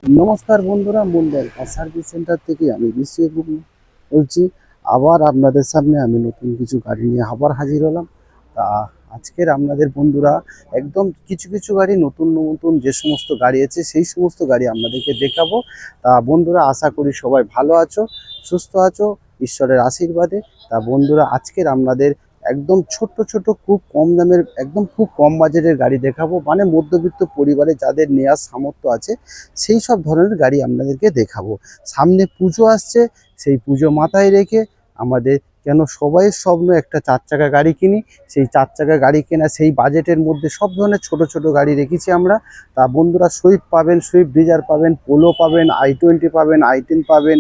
নমস্কার বন্ধুরা, Mondal service centre থেকে আমি বিশ্বজিৎ বলছি। আবার আপনাদের সামনে আমি নতুন কিছু গাড়ি নিয়ে আবার হাজির হলাম। তা আজকের আপনাদের বন্ধুরা একদম কিছু কিছু গাড়ি নতুন নতুন যে সমস্ত গাড়ি আছে সেই সমস্ত গাড়ি আপনাদেরকে দেখাবো। তা বন্ধুরা, আশা করি সবাই ভালো আছো, সুস্থ আছো, ঈশ্বরের আশীর্বাদে। তা বন্ধুরা, আজকের আপনাদের একদম ছোট্ট ছোট খুব কম দামের একদম খুব কম বাজেটের গাড়ি দেখাবো, মানে মধ্যবিত্ত পরিবারে যাদের নেওয়ার সামর্থ্য আছে সেই সব ধরনের গাড়ি আপনাদেরকে দেখাবো। সামনে পুজো আসছে, সেই পুজো মাথায় রেখে আমাদের কেন সবাই স্বপ্ন একটা 4 চাকা গাড়ি কিনি, সেই 4 চাকা গাড়ি কেনা সেই বাজেটের মধ্যে সব ধরনের ছোট ছোট গাড়ি রেখেছি আমরা। তা বন্ধুরা, সুইফট পাবেন, সুইফট ডিজায়ার পাবেন, পোলো পাবেন, i20 পাবেন, i10 পাবেন,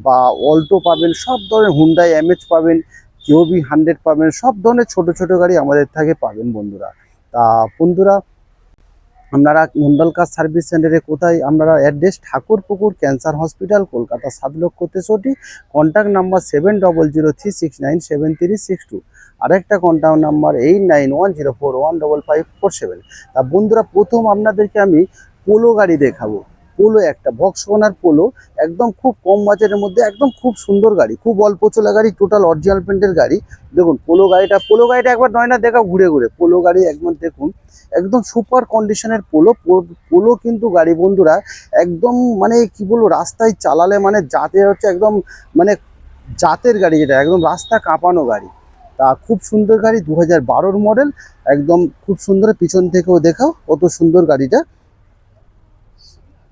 বা অল্টো পাবেন, সব ধরনের হুন্ডাই এমএচ পাবেন, কিউবি 100 পাবেন, সব ধরনের ছোট ছোট গাড়ি আমাদের থেকে পাবেন বন্ধুরা। তা বন্ধুরা, আপনারা মন্ডল কার সার্ভিস সেন্টারে কোথায়? আপনারা address Thakurpukur cancer hospital, Kolkata 7,63,। Contact number 7003697362। আরেকটা কন্ট্যাক্ট নাম্বার 8910415547। তা বন্ধুরা, প্রথম আপনাদেরকে আমি পোলো গাড়ি দেখাবো। পোলো, একটা ভক্সওয়াগনার পোলো, একদম খুব কম বাজেটের মধ্যে একদম খুব সুন্দর গাড়ি, খুব অল্প চলা গাড়ি, টোটাল অরিজিনাল পেন্টের গাড়ি। দেখুন পোলো গাড়িটা একবার নয় না দেখা ঘুরে ঘুরে পোলো গাড়ি একবার দেখুন। একদম সুপার কন্ডিশনের পোলো। পোলো কিন্তু গাড়ি বন্ধুরা একদম মানে কি বলবো, রাস্তায় চালালে মানে জাতের হচ্ছে একদম, মানে জাতের গাড়ি, যেটা একদম রাস্তা কাঁপানো গাড়ি। তা খুব সুন্দর গাড়ি, 2012 মডেল, একদম খুব সুন্দর। পিছন থেকেও দেখাও কত সুন্দর গাড়িটা।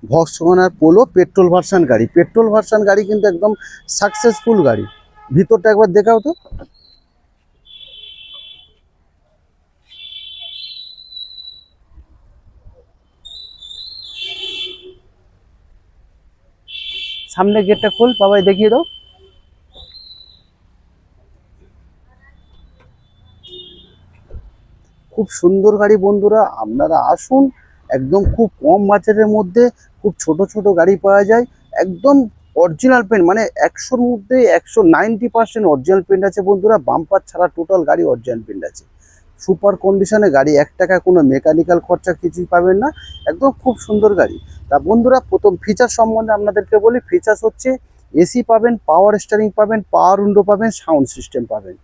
ভক্সওয়াগনার পোলো পেট্রোল ভার্সন গাড়ি, পেট্রোল ভার্সন গাড়ি কিন্তু একদম সাকসেসফুল গাড়ি। ভিতরটা একবার দেখাও তো। সামনে গেটটা খোল বাবাই, দেখিয়ে দাও। খুব সুন্দর গাড়ি বন্ধুরা, আপনারা আসুন। একদম খুব কম বাজেটের মধ্যে খুব ছোট ছোট গাড়ি পাওয়া যায়। একদম অরিজিনাল পেন্ট, মানে 100-র মধ্যে 190% অরিজিনাল পেন্ট আছে বন্ধুরা। বাম্পার ছাড়া টোটাল গাড়ি অরিজিনাল পেন্ট আছে। সুপার কন্ডিশনে গাড়ি, 1 টাকা কোনো মেকানিক্যাল খরচা কিছুই পাবেন না। একদম খুব সুন্দর গাড়ি। তা বন্ধুরা, প্রথম ফিচার সম্বন্ধে আপনাদেরকে বলি। ফিচার্স হচ্ছে এসি পাবেন, পাওয়ার স্টিয়ারিং পাবেন, পাওয়ার উইন্ডো পাবেন, সাউন্ড সিস্টেম পাবেন।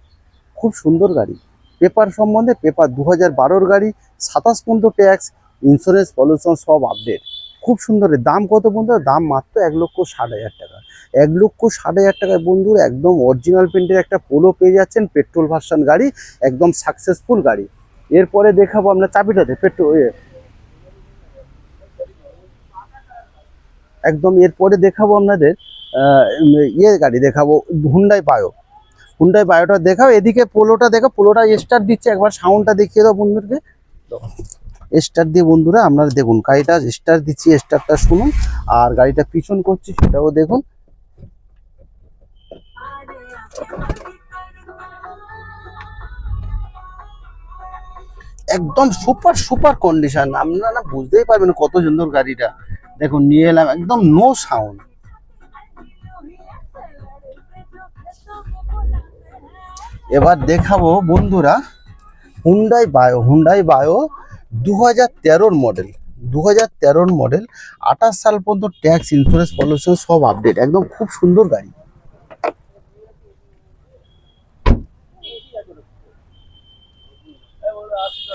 খুব সুন্দর গাড়ি। পেপার সম্বন্ধে, পেপার 2012-র গাড়ি, 27 পর্যন্ত ট্যাক্স, ইন্স্যুরেন্স, পলিউশন সব আপডেট। খুব সুন্দর। দাম কত বন্ধুরা? দাম মাত্র 1,60,000 টাকা। 1,60,000 টাকায় বন্ধুরা একদম অরিজিনাল পেন্টের একটা পোলো পেয়ে যাচ্ছেন, পেট্রোল ভার্সন গাড়ি, একদম সাকসেসফুল গাড়ি। এরপরে দেখাবো আপনার চাবিটাতে পেট্রোল একদম। এরপরে দেখাবো আপনাদের গাড়ি দেখাবো, হুন্ডাই বায়ো। হুন্ডাই বায়োটা দেখাও। এদিকে পোলোটা দেখো, পোলোটা স্টার্ট দিচ্ছে, একবার সাউন্ডটা দেখিয়ে দাও বন্ধুদেরকে। স্টার্ট দিয়ে বন্ধুরা আপনারা দেখুন, গাড়িটা স্টার্ট দিচ্ছি, স্টার্টটা শুনুন। আর গাড়িটা পিছন করছি সেটাও দেখুন। একদম সুপার সুপার কন্ডিশন, আপনারা বুঝতেই পারবেন কত সুন্দর গাড়িটা। দেখুন, নিয়ে এলাম একদম নো সাউন্ড। এবার দেখাবো বন্ধুরা হুন্ডাই বায়ো 2013-র মডেল। 2013-র মডেল, 28 সাল পর্যন্ত ট্যাক্স, ইন্স্যুরেন্স, পলিউশন সব আপডেট। একদম খুব সুন্দর গাড়ি।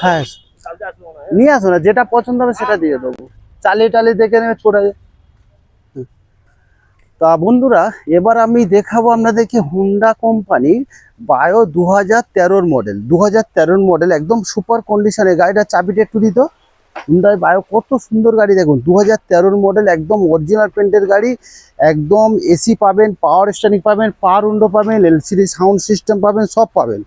হ্যাঁ, নিয়ে আসো না, যেটা পছন্দ হবে সেটা দিয়ে দেবো। চালিয়ে টালিয়ে দেখে নেবে ছোড়া। তা বন্ধুরা, এবার আমি দেখাবো আপনাদেরকে হুন্ডা কোম্পানির বায়ো 2013-র মডেল। 2013-র মডেল, একদম সুপার কন্ডিশনে গাড়িটা। চাবিটা একটু দিত। হুন্ডাই বায়ো কত সুন্দর গাড়ি দেখুন। 2013-র মডেল, একদম অরিজিনাল পেন্টের গাড়ি। একদম এসি পাবেন, পাওয়ার স্টিয়ারিং পাবেন, পাওয়ার উইন্ডো পাবেন, এলসিডি সাউন্ড সিস্টেম পাবেন, সব পাবেন।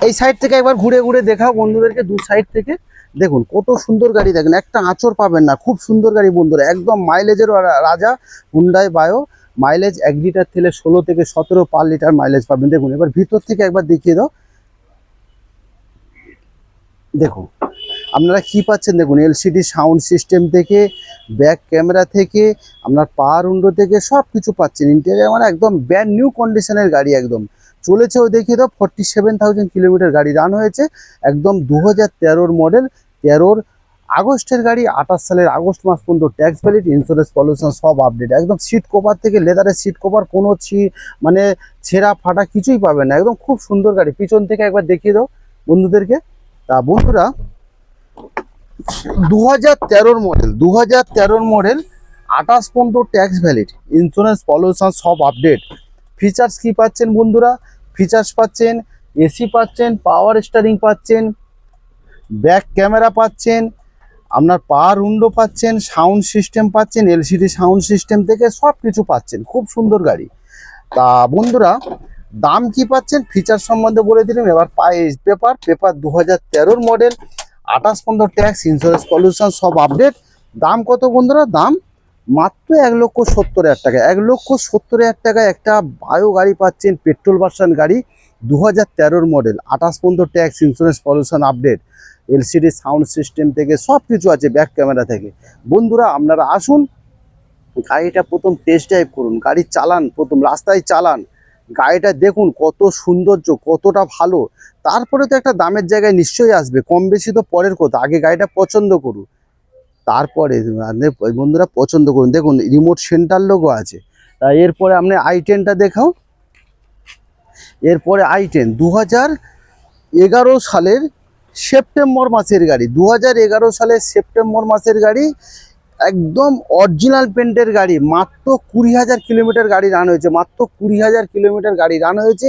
এই সাইড থেকে একবার ঘুরে ঘুরে দেখাও বন্ধুদেরকে, দু সাইড থেকে দেখুন কত সুন্দর গাড়ি। দেখেন, একটা আঁচড় পাবেন না। খুব সুন্দর গাড়ি বন্ধুরা, একদম মাইলেজের রাজা হুন্ডাই বায়ো। মাইলেজ 1 লিটার তেলে 16 থেকে 17 পার লিটার মাইলেজ পাবেন। দেখুন, এবার ভিতর থেকে একবার দেখিয়ে দাও। দেখুন আপনারা কি পাচ্ছেন, দেখুন এলসিডি সাউন্ড সিস্টেম থেকে ব্যাক ক্যামেরা থেকে আপনার পাওয়ার উইন্ডো থেকে সব কিছু পাচ্ছেন। ইন্টেরিয়ার মানে একদম ব্র্যান্ড নিউ কন্ডিশনের গাড়ি, একদম চলেছেও দেখিয়ে দাও। 47,000 কিলোমিটার গাড়ি রান হয়েছে, একদম 2013 মডেল, 13 আগস্টের গাড়ি, 28 সালের আগস্ট মাস পর্যন্ত ট্যাক্স ভ্যালিড, ইন্স্যুরেন্স পলিউশন সব আপডেট। একদম সিট কভার থেকে লেদারের সিট কভার কোনো মানে ছেঁড়া ফাটা কিছুই পাবে না, একদম খুব সুন্দর গাড়ি। পিছন থেকে একবার দেখিয়ে দাও বন্ধুদেরকে। তা বন্ধুরা 2013 মডেল, 2013 মডেল, 28 পর্যন্ত ট্যাক্স ভ্যালিড, ইন্স্যুরেন্স পলিউশন সব আপডেট। ফিচার্স কি পাচ্ছেন বন্ধুরা? ফিচার্স পাচ্ছেন এসি পাচ্ছেন, পাওয়ার স্টিয়ারিং পাচ্ছেন, ব্যাক ক্যামেরা পাচ্ছেন, আপনার পাওয়ার উইন্ডো পাচ্ছেন, সাউন্ড সিস্টেম পাচ্ছেন, এলসিডি সাউন্ড সিস্টেম থেকে সব কিছু পাচ্ছেন, খুব সুন্দর গাড়ি। তা বন্ধুরা দাম কি পাচ্ছেন, ফিচার সম্বন্ধে বলে দিলাম। এবার পেপার 2013 মডেল, 28 পর্যন্ত ট্যাক্স, ইন্স্যুরেন্স পলিউশন সব আপডেট। দাম কত বন্ধুরা? দাম মাত্র 1,70,000 টাকা। 1,70,000 টাকায় একটা বায়ো গাড়ি পাচ্ছেন, পেট্রোল ভার্সন গাড়ি, 2013 মডেল, 28 পর্যন্ত tax, insurance pollution update, LCD sound system থেকে সব কিছু আছে, ব্যাক ক্যামেরা থেকে। বন্ধুরা আপনারা আসুন, গাড়িটা প্রথম টেস্ট ড্রাইভ করুন, গাড়ি চালান, প্রথম রাস্তায় চালান, গাড়িটা দেখুন কত সৌন্দর্য, কতটা ভালো। তারপরে তো একটা দামের জায়গায় নিশ্চয়ই আসবে, কম বেশি তো পরের কথা, আগে গাড়িটা পছন্দ করুন, তারপরে বন্ধুরা পছন্দ করুন। দেখুন রিমোট সেন্টার লোগো আছে। তা এরপরে আপনি i10টা দেখাও। এরপরে i10 2011 সালের সেপ্টেম্বর মাসের গাড়ি, 2011 সালের সেপ্টেম্বর মাসের গাড়ি, একদম অরিজিনাল পেন্টের গাড়ি, মাত্র 20,000 কিলোমিটার গাড়ি রান হয়েছে, মাত্র 20,000 কিলোমিটার গাড়ি রান হয়েছে,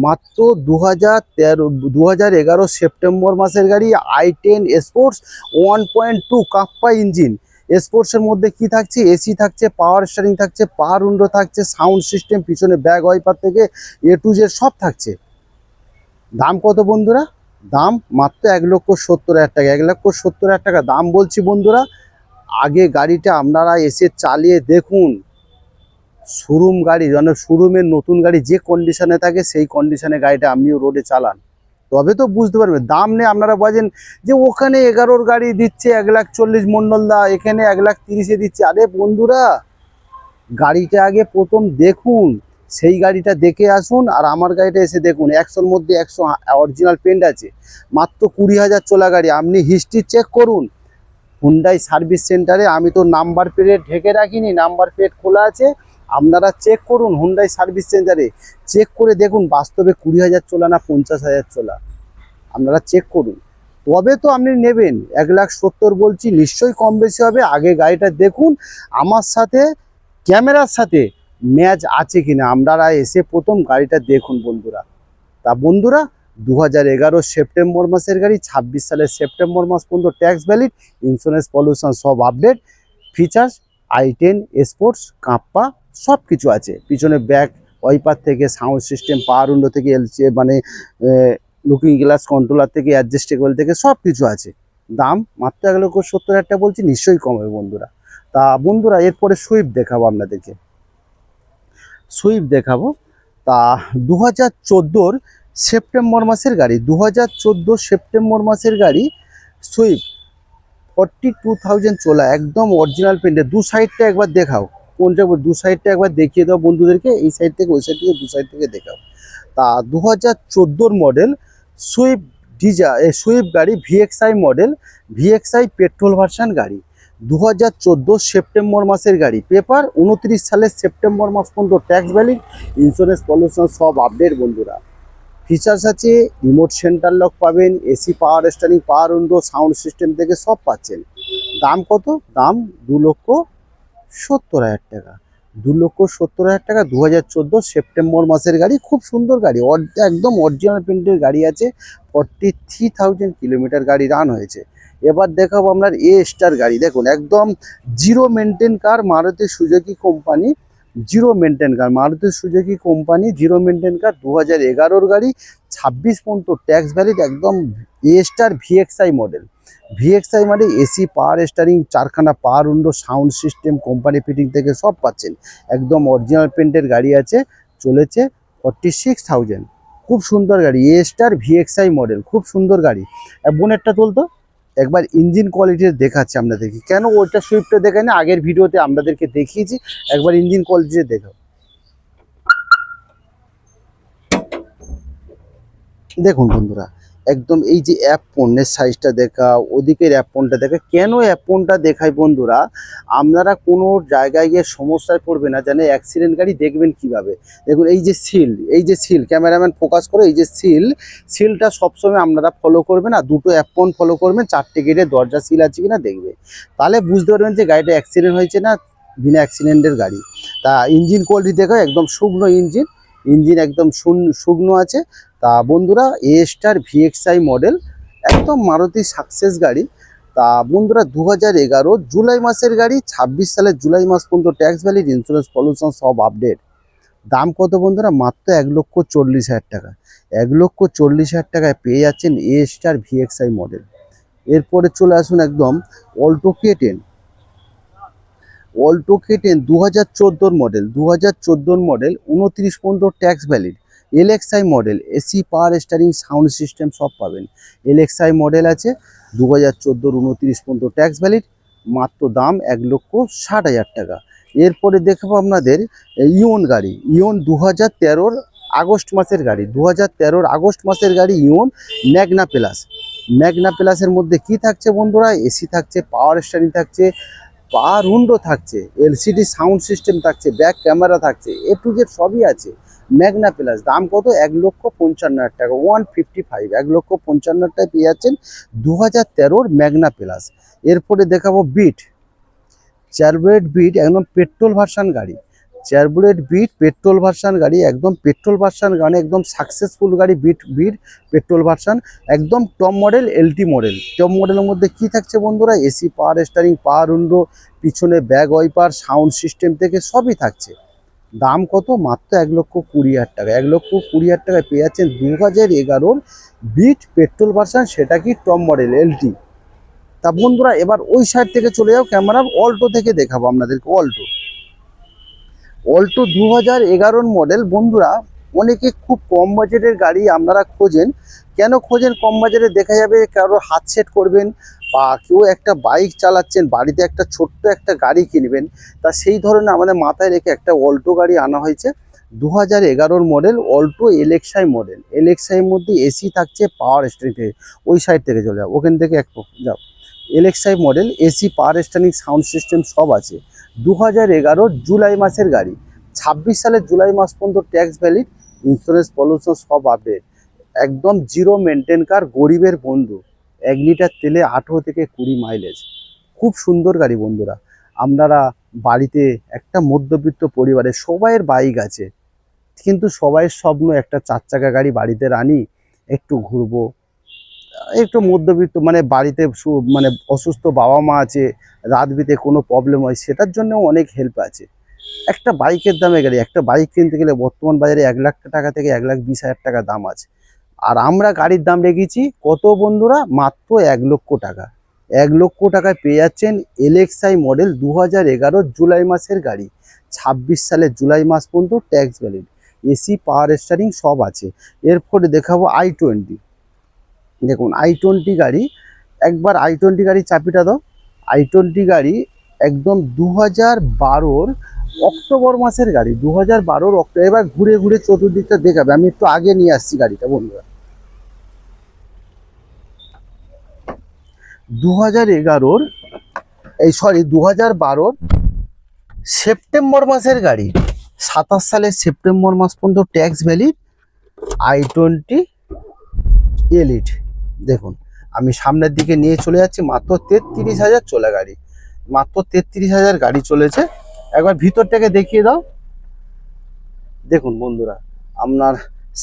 মাত্র 2011 সেপ্টেম্বর মাসের গাড়ি, i10 স্পোর্টস 1.2 কাপ্পা ইঞ্জিন। স্পোর্টসের মধ্যে কি থাকছে? এসি থাকছে, পাওয়ার স্টিয়ারিং থাকছে, পাওয়ার উইন্ডো থাকছে, সাউন্ড সিস্টেম, পিছনে ব্যাক ওয়াইপার থেকে এ টু জেড সব থাকছে। দাম কত বন্ধুরা? দাম মাত্র 1,70,000 টাকা। 1,70,000 টাকা দাম বলছি বন্ধুরা। আগে গাড়িটা আপনারা এসে চালিয়ে দেখুন, শোরুম গাড়ি, মানে শোরুমের নতুন গাড়ি যে কন্ডিশনে থাকে সেই কন্ডিশনে গাড়িটা আপনিও রোডে চালান, তবে তো বুঝতে পারবেন। দাম নেই, আপনারা বলেন যে ওখানে 11 গাড়ি দিচ্ছে 1,40,000 মন্ডলদা, এখানে 1,30,000 দিচ্ছে। আরে বন্ধুরা গাড়িটা আগে প্রথম দেখুন, সেই গাড়িটা দেখে আসুন, আর আমার গাড়িটা এসে দেখুন, 100-র মধ্যে 100 অরিজিনাল পেন্ট আছে, মাত্র 20,000 চলা গাড়ি। আপনি হিস্ট্রি চেক করুন হুন্ডাই সার্ভিস সেন্টারে, আমি তো নাম্বার প্লেট ঢেকে রাখিনি, নাম্বার প্লেট খোলা আছে, আপনারা চেক করুন হুন্ডাই সার্ভিস সেন্টারে, চেক করে দেখুন বাস্তবে 20,000 চলা না 50,000 চলা, আপনারা চেক করুন, তবে তো আপনি নেবেন। 1,70,000 বলছি, নিশ্চয়ই কম বেশি হবে। আগে গাড়িটা দেখুন, আমার সাথে ক্যামেরার সাথে ম্যাচ আছে কিনা, আপনারা এসে প্রথম গাড়িটা দেখুন বন্ধুরা। তা বন্ধুরা 2011 সেপ্টেম্বর মাসের গাড়ি, 26 সালের সেপ্টেম্বর মাস পর্যন্ত ট্যাক্স ভ্যালিড, ইন্স্যুরেন্স পলিউশন সব update. Features i10 sports kappa সব কিছু আছে, পিছনে ব্যাক ওয়াইপার থেকে সাউন্ড সিস্টেম, পাওয়ার উইন্ডো থেকে এলসি মানে লুকিং গ্লাস কন্ট্রোলার থেকে অ্যাডজাস্টেবল থেকে সব কিছু আছে। দাম মাত্র 1,70,000 টাকা বলছি, নিশ্চয়ই কম হবে বন্ধুরা। তা বন্ধুরা এরপরে সুইফট দেখাবো আপনাদেরকে, সুইফট দেখাবো। তা 2014 সেপ্টেম্বর মাসের গাড়ি, 2014 সেপ্টেম্বর মাসের গাড়ি, সুইফট 42,000 চলা, একদম অরিজিনাল পেন্টে। দু সাইডটা একবার দেখাও, কোন যাবো, দু সাইডটা একবার দেখিয়ে দাও বন্ধুদেরকে, এই সাইড থেকে ওই সাইড থেকে দু সাইড থেকে দেখাও। তা 2014 মডেল সুইফট সুইফট গাড়ি, VXI model, VXI petrol version গাড়ি, 2014 সেপ্টেম্বর মাসের গাড়ি। পেপার 29 সালের সেপ্টেম্বর মাস পর্যন্ত ট্যাক্স ভ্যালিড, ইন্স্যুরেন্স পলিউশন সব আপডেট বন্ধুরা। ফিচার্স আছে রিমোট সেন্টার লক পাবেন, এসি পাওয়ার স্টিয়ারিং, পাওয়ার উইন্ডো, সাউন্ড সিস্টেম থেকে সব পাচ্ছেন। দাম কত? দাম 2,70,000 টাকা। 2,70,000 টাকা, 2014 সেপ্টেম্বর মাসের গাড়ি, খুব সুন্দর গাড়ি, একদম অরিজিনাল প্রিন্টের গাড়ি আছে, 43,000 কিলোমিটার গাড়ি রান হয়েছে। এবার দেখাবো আপনার এ স্টার গাড়ি, দেখুন একদম zero maintain car, Maruti Suzuki company, zero maintain car, Maruti Suzuki company zero maintain car, 2011 গাড়ি, 26 পর্যন্ত ট্যাক্স ভ্যালিড, একদম A star VXI model. VXI মানে এসি পাওয়ার স্টিয়ারিং, চারখানা power window, sound system company fitting থেকে সব পাচ্ছেন, একদম অরিজিনাল পেন্টের গাড়ি আছে, চলেছে 46,000। খুব সুন্দর গাড়ি, এ স্টার ভিএক্সআই মডেল, খুব সুন্দর গাড়ি। বোনেরটা তুলতো, একবার ইঞ্জিন কোয়ালিটি দেখাচ্ছি আপনাদেরকে। কেন ওইটা সুইফটটা দেখাই না, আগের ভিডিওতে আপনাদেরকে দেখিয়েছি, একবার ইঞ্জিন কোয়ালিটি দেখো। দেখুন বন্ধুরা, একদম এই যে অ্যাপ পণ্যের সাইজটা দেখা, ওদিকের অ্যাপ পণ্যটা দেখা। কেন অ্যাপ পণ্যটা দেখাই বন্ধুরা, আপনারা কোনো জায়গায় গিয়ে সমস্যায় পড়বে না, জানে অ্যাক্সিডেন্ট গাড়ি দেখবেন কিভাবে। দেখুন এই যে সিল, এই যে সিল, ক্যামেরাম্যান ফোকাস করে, এই যে সিলটা সবসময় আপনারা ফলো করবেন। আর দুটো অ্যাপ পণ্য ফলো করবেন, 4টে গেটের দরজা সিল আছে কিনা দেখবে, তাহলে বুঝতে পারবেন যে গাড়িটা অ্যাক্সিডেন্ট হয়েছে না বিনা অ্যাক্সিডেন্টের গাড়ি। তা ইঞ্জিন কোয়ালিটি দেখো, একদম শুকনো ইঞ্জিন, ইঞ্জিন একদম শুকনো আছে। তা বন্ধুরা এ স্টার ভিএক্সআই মডেল, একদম মারুতি সাকসেস গাড়ি। তা বন্ধুরা 2011 জুলাই মাসের গাড়ি, 26 সালের জুলাই মাস পর্যন্ত ট্যাক্স ভ্যালিড, ইন্স্যুরেন্স, পলিউশন সব আপডেট। দাম কত বন্ধুরা? মাত্র 1,40,000 টাকা। 1,40,000 টাকায় পেয়ে যাচ্ছেন এ স্টার ভিএক্সআই মডেল। এরপরে চলে আসুন একদম Alto K10। Alto K10 2014 model, 2014 model, 29 পর্যন্ত tax valid. LXi model, AC, পাওয়ার স্টারিং, সাউন্ড সিস্টেম সব পাবেন। এলএক্সআই মডেল আছে, 2014 29 পর্যন্ত ট্যাক্স ভ্যালিড, মাত্র দাম 1,60,000 টাকা। এরপরে দেখবো আপনাদের ইওন গাড়ি। ইওন 2013 আগস্ট মাসের গাড়ি, 2013 আগস্ট মাসের গাড়ি ইওন ম্যাগনা প্লাস। ম্যাগনা প্লাসের মধ্যে কি থাকছে বন্ধুরা? এসি থাকছে, পাওয়ার স্টারিং থাকছে, পাওয়ার উইন্ডো থাকছে, এলসিডি সাউন্ড সিস্টেম থাকছে, ব্যাক ক্যামেরা থাকছে, এ টু জেড সবই আছে। ম্যাগনা প্লাস দাম কত? 1,55,000 টাকা, 155, 1,55,000 টাকায় পেয়ে যাচ্ছেন 2013 ম্যাগনা প্লাস। এরপরে দেখাবো বিট, চার্বুলেট বিট, একদম পেট্রোল ভার্সান গাড়ি। চার্বুলেট বিট পেট্রোল ভার্সান গাড়ি, একদম পেট্রোল ভার্সান গাড়ি, একদম সাকসেসফুল গাড়ি। বিট পেট্রোল ভার্সান, একদম top model, LT model. Top মডেলের মধ্যে কি থাকছে বন্ধুরা? এসি, পাওয়ার স্টারিং, পাওয়ার উইন্ডো, পিছনে ব্যাক ওয়াইপার, সাউন্ড সিস্টেম থেকে সবই থাকছে। দাম কত? মাত্র 1,20,000 টাকা। 1,20,000 টাকায় পেয়ে যাচ্ছেন 2011 বিট পেট্রোল ভার্সান, সেটা কি টপ মডেল এলটি। তা বন্ধুরা এবার ওই সাইড থেকে চলে যাও, ক্যামেরা অল্টো থেকে দেখাবো আপনাদেরকে। অল্টো 2011 মডেল বন্ধুরা, অনেকে খুব কম বাজেটের গাড়ি আপনারা খোঁজেন। কেন খোঁজেন কম বাজেটে? দেখা যাবে কারো হাত সেট করবেন, বা কেউ একটা বাইক চালাচ্ছেন, বাড়িতে একটা ছোট্ট একটা গাড়ি কিনবেন, তা সেই ধরনের আমাদের মাথায় রেখে একটা অল্টো গাড়ি আনা হয়েছে। 2011 মডেল অল্টো এলএক্সআই মডেল। এলএক্সআইয়ের মধ্যে এসি থাকছে, পাওয়ার স্টিয়ারিং থেকে। ওই সাইড থেকে চলে যাও, ওখান থেকে একটু যাও। LXi model, AC, power steering, sound system সব আছে। 2011 জুলাই মাসের গাড়ি, 26 সালের জুলাই মাস পর্যন্ত ট্যাক্স ভ্যালিড, ইন্স্যুরেন্স, পলিউশন সব আপডেট। একদম জিরো মেনটেন কার, গরিবের বন্ধু। 1 লিটার তেলে 18 থেকে 20 মাইলেজ। খুব সুন্দর গাড়ি বন্ধুরা। আপনারা বাড়িতে একটা মধ্যবিত্ত পরিবারে সবাইয়ের বাইক আছে, কিন্তু সবাইয়ের স্বপ্ন একটা 4 চাকা গাড়ি বাড়িতে রানি, একটু ঘুরবো। একটু মধ্যবিত্ত মানে বাড়িতে মানে অসুস্থ বাবা মা আছে, রাত বিতে কোনো প্রবলেম হয়, সেটার জন্য অনেক হেল্প আছে। একটা বাইকের দামে গাড়ি, একটা বাইক কিনতে গেলে বর্তমান বাজারে 1,00,000 টাকা থেকে 1,20,000 টাকা দাম আছে। আর আমরা গাড়ির দাম রেখেছি কত বন্ধুরা? মাত্র 1,00,000 টাকা। 1,00,000 টাকায় পেয়ে যাচ্ছেন এলএক্সআই মডেল, 2011 জুলাই মাসের গাড়ি, 26 সালের জুলাই মাস পর্যন্ত ট্যাক্স ভ্যালিড, এসি, পাওয়ার স্টারিং সব আছে। এরপরে দেখাবো i20। দেখুন i20 গাড়ি, একবার i20 গাড়ির চাবিটা দাও। i20 গাড়ি একদম 2012 অক্টোবর মাসের গাড়ি, 2012 অক্টোবর। এবার ঘুরে ঘুরে চতুর্দিকটা দেখাবে, আমি একটু আগে নিয়ে আসছি গাড়িটা বন্ধুরা। 2011 2012 সেপ্টেম্বর মাসের গাড়ি, 27 সালের সেপ্টেম্বর মাস পর্যন্ত ট্যাক্স ভ্যালিড, i20 এলিট। দেখুন আমি সামনের দিকে নিয়ে চলে যাচ্ছি, মাত্র 33,000 চলে গাড়ি, মাত্র 33,000 গাড়ি চলেছে। একবার ভিতর থেকে দেখিয়ে দাও। দেখুন বন্ধুরা, আপনার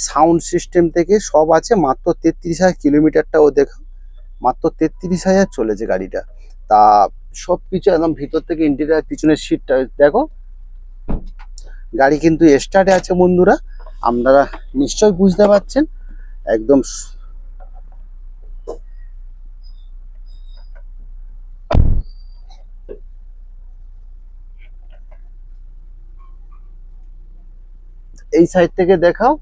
সাউন্ড সিস্টেম থেকে সব আছে, মাত্র 33,000 কিলোমিটারটাও দেখো, মাত্র 33,000 চলেছে গাড়িটা। তা সব কিছু একদম ভিতর থেকে ইন্টেরিয়ার, পিছনের সিটটা দেখো। গাড়ি কিন্তু স্টার্টে আছে বন্ধুরা, আপনারা নিশ্চয়ই বুঝতে পারছেন। একদম এই সাইড থেকে দেখাও।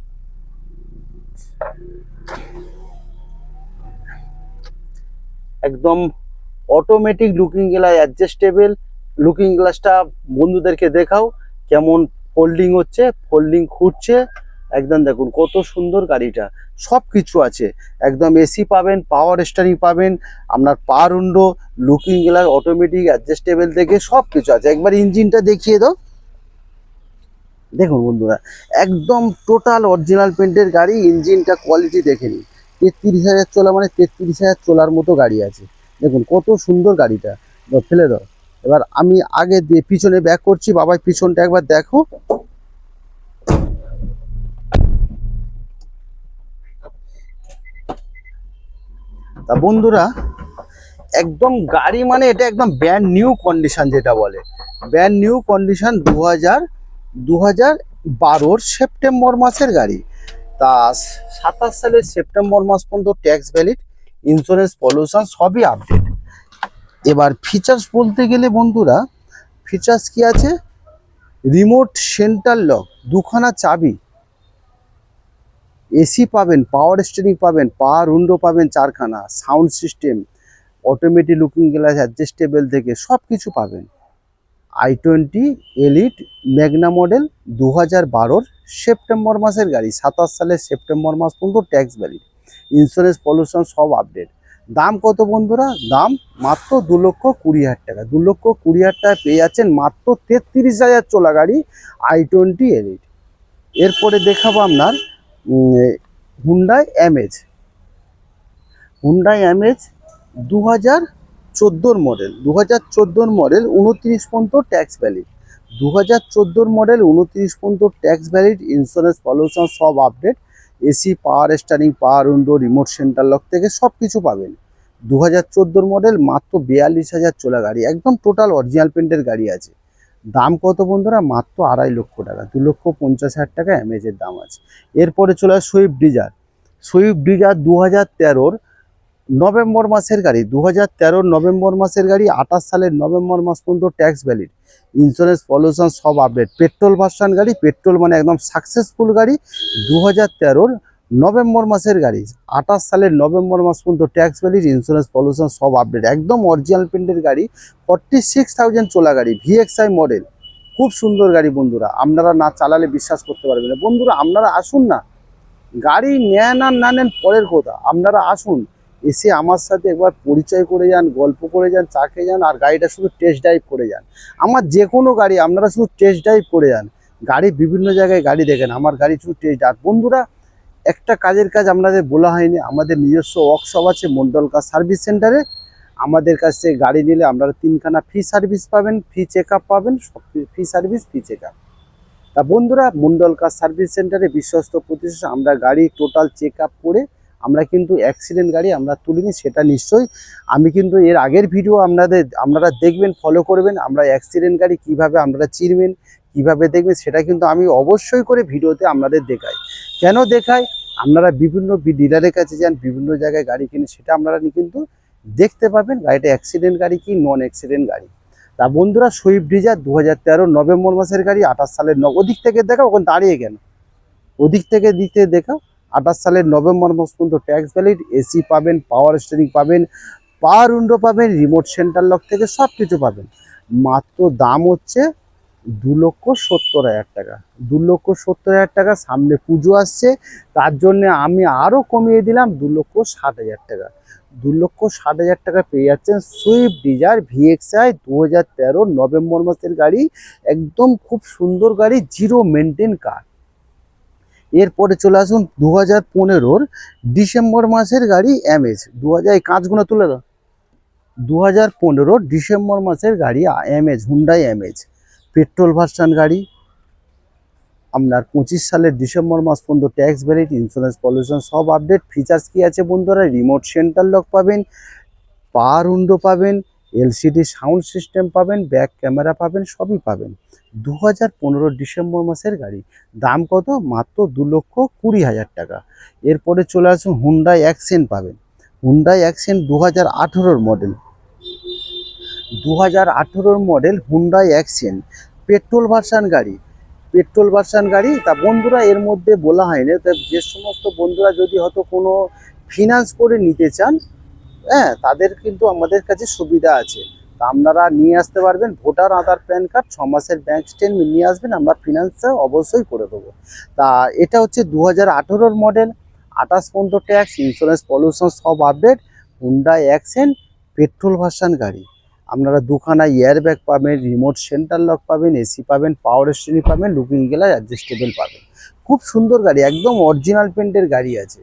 একদম automatic looking glass, adjustable looking গ্লাসটা বন্ধুদেরকে দেখাও কেমন ফোল্ডিং হচ্ছে, ফোল্ডিং খুঁজছে। একদম দেখুন কত সুন্দর গাড়িটা, সব কিছু আছে। একদম এসি পাবেন, পাওয়ার স্টিয়ারিং পাবেন, আপনার পাওয়ার window, looking glass, automatic adjustable থেকে সব কিছু আছে। একবার ইঞ্জিনটা দেখিয়ে দাও। দেখুন বন্ধুরা, একদম টোটাল অরিজিনাল পেন্টের গাড়ি। ইঞ্জিনটা কোয়ালিটি দেখে নিন। 33,000 চলা মানে 33,000 চলার মতো গাড়ি আছে। দেখুন কত সুন্দর গাড়িটা। ফেলে দাও। এবার আমি আগে দিয়ে পিছনে ব্যাক করছি, বাবাই পিছনটা একবার দেখো। তা বন্ধুরা, একদম গাড়ি মানে এটা একদম ব্র্যান্ড নিউ কন্ডিশন, যেটা বলে ব্র্যান্ড নিউ কন্ডিশন। 2012 সেপ্টেম্বর মাসের গাড়ি। তা 27 সালের সেপ্টেম্বর মাস পর্যন্ত ট্যাক্স ভ্যালিড, ইন্স্যুরেন্স, পলিউশন সবই আপডেট। এবার ফিচার্স বলতে গেলে বন্ধুরা, ফিচার্স কি আছে? রিমোট সেন্টার লক, দুখানা চাবি, এসি পাবেন, পাওয়ার স্টিয়ারিং পাবেন, পাওয়ার উইন্ডো পাবেন চারখানা, sound system, automatic looking glass, adjustable থেকে সব কিছু পাবেন। i20 elite Magna model, 2012 September মাসের গাড়ি। 27 সালের সেপ্টেম্বর মাস পর্যন্ত ট্যাক্স ভ্যালিড, ইন্স্যুরেন্স, পলিউশন সব আপডেট। দাম কত বন্ধুরা? দাম মাত্র 2,20,000 টাকা। 2,20,000 টাকা পেয়ে যাচ্ছেন মাত্র 33,000 চলা গাড়ি i20 এলিট। এরপরে দেখাবো আপনার Hyundai amaze. Hyundai amaze 2014 model, 2014 model, 29 পর্যন্ত ট্যাক্স ভ্যালিড। 2014 মডেল, 29 পর্যন্ত ট্যাক্স ভ্যালিড, ইন্স্যুরেন্স, পলিউশন সব আপডেট। এসি, পাওয়ার স্টিয়ারিং, পাওয়ার উইন্ডো, রিমোট সেন্টার লক থেকে সব কিছু পাবেন। 2014 মডেল, মাত্র 42,000 চলা গাড়ি, একদম টোটাল অরিজিনাল পেন্টের গাড়ি আছে। দাম কত বন্ধুরা? মাত্র 2.5 লক্ষ টাকা। 2,50,000 টাকা অ্যামেজের দাম আছে। এরপরে চলে আসে Swift Dzire. Swift Dzire 2013 November মাসের গাড়ি। 2013 নভেম্বর মাসের গাড়ি, 28 সালের নভেম্বর মাস পর্যন্ত ট্যাক্স ভ্যালিড, ইন্স্যুরেন্স, পলিউশন সব আপডেট। পেট্রোল ভার্সন গাড়ি, পেট্রোল মানে একদম সাকসেসফুল গাড়ি। 2013 নভেম্বর মাসের গাড়ি, 28 সালের নভেম্বর মাস পর্যন্ত ট্যাক্স ভ্যালিড, ইন্স্যুরেন্স, পলিউশন সব আপডেট। একদম অরিজিনাল পেন্টের গাড়ি, 46,000 চলা গাড়ি, ভিএক্সআই মডেল। খুব সুন্দর গাড়ি বন্ধুরা, আপনারা না চালালে বিশ্বাস করতে পারবেন না। বন্ধুরা আপনারা আসুন না, গাড়ি নেন আর না নেন পরের কথা, আপনারা আসুন, এসে আমার সাথে একবার পরিচয় করে যান, গল্প করে যান, চা খেয়ে যান, আর গাড়িটা শুধু টেস্ট ড্রাইভ করে যান। আমার যে কোনো গাড়ি আপনারা শুধু টেস্ট ড্রাইভ করে যান। গাড়ি বিভিন্ন জায়গায় গাড়ি দেখেন, আমার গাড়ি শুধু টেস্ট ড্রাইভ। বন্ধুরা, একটা কাজের কাজ আপনাদের বলা হয়নি, আমাদের নিজস্ব ওয়ার্কশপ আছে মন্ডল কার সার্ভিস সেন্টারে। আমাদের কাছে গাড়ি নিলে আপনারা 3খানা ফ্রি সার্ভিস পাবেন, ফ্রি চেক আপ পাবেন, সব free service, free check up. তা বন্ধুরা, মন্ডল কার সার্ভিস সেন্টারে বিশ্বস্ত প্রতিষ্ঠান। আমরা গাড়ি টোটাল চেক আপ করে, আমরা কিন্তু অ্যাক্সিডেন্ট গাড়ি আমরা তুলিনি, সেটা নিশ্চয়ই। আমি কিন্তু এর আগের ভিডিও আপনারা দেখবেন, ফলো করবেন। আমরা অ্যাক্সিডেন্ট গাড়ি কিভাবে আপনারা চিনবেন, কিভাবে দেখবেন, সেটা কিন্তু আমি অবশ্যই করে ভিডিওতে আপনাদের দেখাই। কেন দেখাই? আপনারা বিভিন্ন ডিলারের কাছে যান, বিভিন্ন জায়গায় গাড়ি কিনে, সেটা আপনারা কিন্তু দেখতে পাবেন গাড়িটা অ্যাক্সিডেন্ট গাড়ি কি নন অ্যাক্সিডেন্ট গাড়ি। তা বন্ধুরা, সুইফট ডিজায়ার 2013 নভেম্বর মাসের গাড়ি, 28 সালের ওদিক থেকে দেখাও, ওখানে দাঁড়িয়ে কেন, ওদিক থেকে দিতে দেখাও। 28 সালের নভেম্বর মাস পর্যন্ত ট্যাক্স ভ্যালিড, এসি পাবেন, পাওয়ার স্টিয়ারিং পাবেন, পাওয়ার উইন্ডো পাবেন, রিমোট সেন্টার লক থেকে সব কিছু পাবেন। মাত্র দাম হচ্ছে 2,70,000 টাকা। 2,70,000 টাকা। সামনে পুজো আসছে, তার জন্য আমি আরও কমিয়ে দিলাম 2,60,000 টাকা। 2,60,000 টাকা পেয়ে যাচ্ছেন সুইফট ডিজায়ার ভিএক্সআই 2013 নভেম্বর মাসের গাড়ি। একদম খুব সুন্দর গাড়ি, জিরো মেনটেন কার। এরপরে চলে আসুন 2015 ডিসেম্বর মাসের গাড়ি অ্যামেজ। এই কাঁচগুলো তুলে দাও। 2015 ডিসেম্বর মাসের গাড়ি amaze, Hyundai amaze, petrol version গাড়ি। আপনার 25 সালের ডিসেম্বর মাস পর্যন্ত ট্যাক্স ভ্যালিড, ইন্স্যুরেন্স, পলিউশন সব আপডেট। ফিচার্স কি আছে বন্ধুরা? রিমোট সেন্টার লক পাবেন, পাওয়ার উইন্ডো পাবেন, এলসিডি সাউন্ড সিস্টেম পাবেন, ব্যাক ক্যামেরা পাবেন, সবই পাবেন। 2015 ডিসেম্বর মাসের গাড়ি। দাম কত? মাত্র 2,20,000 টাকা। এরপরে চলে আসুন হুন্ডাই অ্যাকসেন্ট পাবেন। Hyundai accent 2018 model, 2018 model Hyundai accent, petrol version গাড়ি, পেট্রোল ভার্সন গাড়ি। তা বন্ধুরা, এর মধ্যে বলা হয়নি, তা যে সমস্ত বন্ধুরা যদি হয়তো কোনো ফিনান্স করে নিতে চান, হ্যাঁ, তাদের কিন্তু আমাদের কাছে সুবিধা আছে। তা আপনারা নিয়ে আসতে পারবেন ভোটার, আধার, প্যান কার্ড, 6 মাসের ব্যাংক স্টেটমেন্ট নিয়ে আসবেন, আমরা ফিনান্সও অবশ্যই করে দেবো। তা এটা হচ্ছে 2018-র মডেল, 28 পর্যন্ত ট্যাক্স, ইন্স্যুরেন্স, পলিউশন সব update, Hyundai accent, petrol version গাড়ি। আপনারা দুখানা এয়ারব্যাগ পাবেন, রিমোট সেন্টার লক পাবেন, এসি পাবেন, পাওয়ার স্টিয়ারিং পাবেন, লুকিং গ্লাস অ্যাডজাস্টেবল পাবেন। খুব সুন্দর গাড়ি, একদম অরিজিনাল পেন্টের গাড়ি আছে।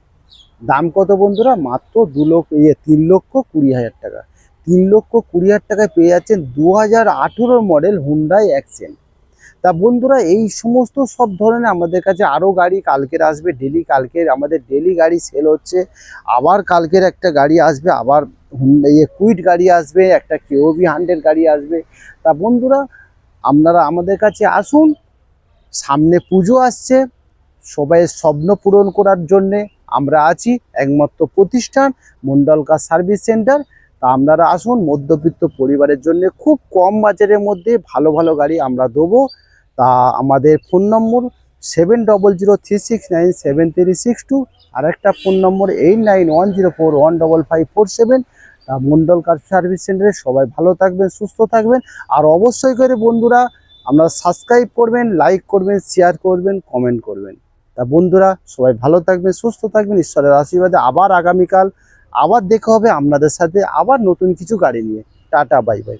দাম কত বন্ধুরা? মাত্র 3,20,000 টাকা। 3,20,000 টাকায় পেয়ে যাচ্ছেন 2018-র মডেল হুন্ডাই অ্যাকসেন্ট। তা বন্ধুরা, এই সমস্ত সব ধরনের আমাদের কাছে আরও গাড়ি কালকের আসবে। কালকের আমাদের ডেলি গাড়ি সেল হচ্ছে। আবার কালকের একটা গাড়ি আসবে, আবার কুইট গাড়ি আসবে, একটা কেওবি 100 গাড়ি আসবে। তা বন্ধুরা, আপনারা আমাদের কাছে আসুন। সামনে পুজো আসছে, সবাইয়ের স্বপ্ন পূরণ করার জন্যে আমরা আছি। একমাত্র প্রতিষ্ঠান মন্ডল কার সার্ভিস সেন্টার। তা আপনারা আসুন, মধ্যবিত্ত পরিবারের জন্য খুব কম বাজারের মধ্যে ভালো ভালো গাড়ি আমরা দেবো। তা আমাদের ফোন নম্বর 7003697362, আর একটা ফোন নম্বর 8910415547। তা মন্ডল কার সার্ভিস সেন্টারে সবাই ভালো থাকবেন, সুস্থ থাকবেন। আর অবশ্যই করে বন্ধুরা, আপনারা সাবস্ক্রাইব করবেন, লাইক করবেন, শেয়ার করবেন, কমেন্ট করবেন। তা বন্ধুরা, সবাই ভালো থাকবেন, সুস্থ থাকবেন, ঈশ্বরের আশীর্বাদে আবার আগামীকাল আবার দেখা হবে আপনাদের সাথে, আবার নতুন কিছু গাড়ি নিয়ে। Tata, bye bye.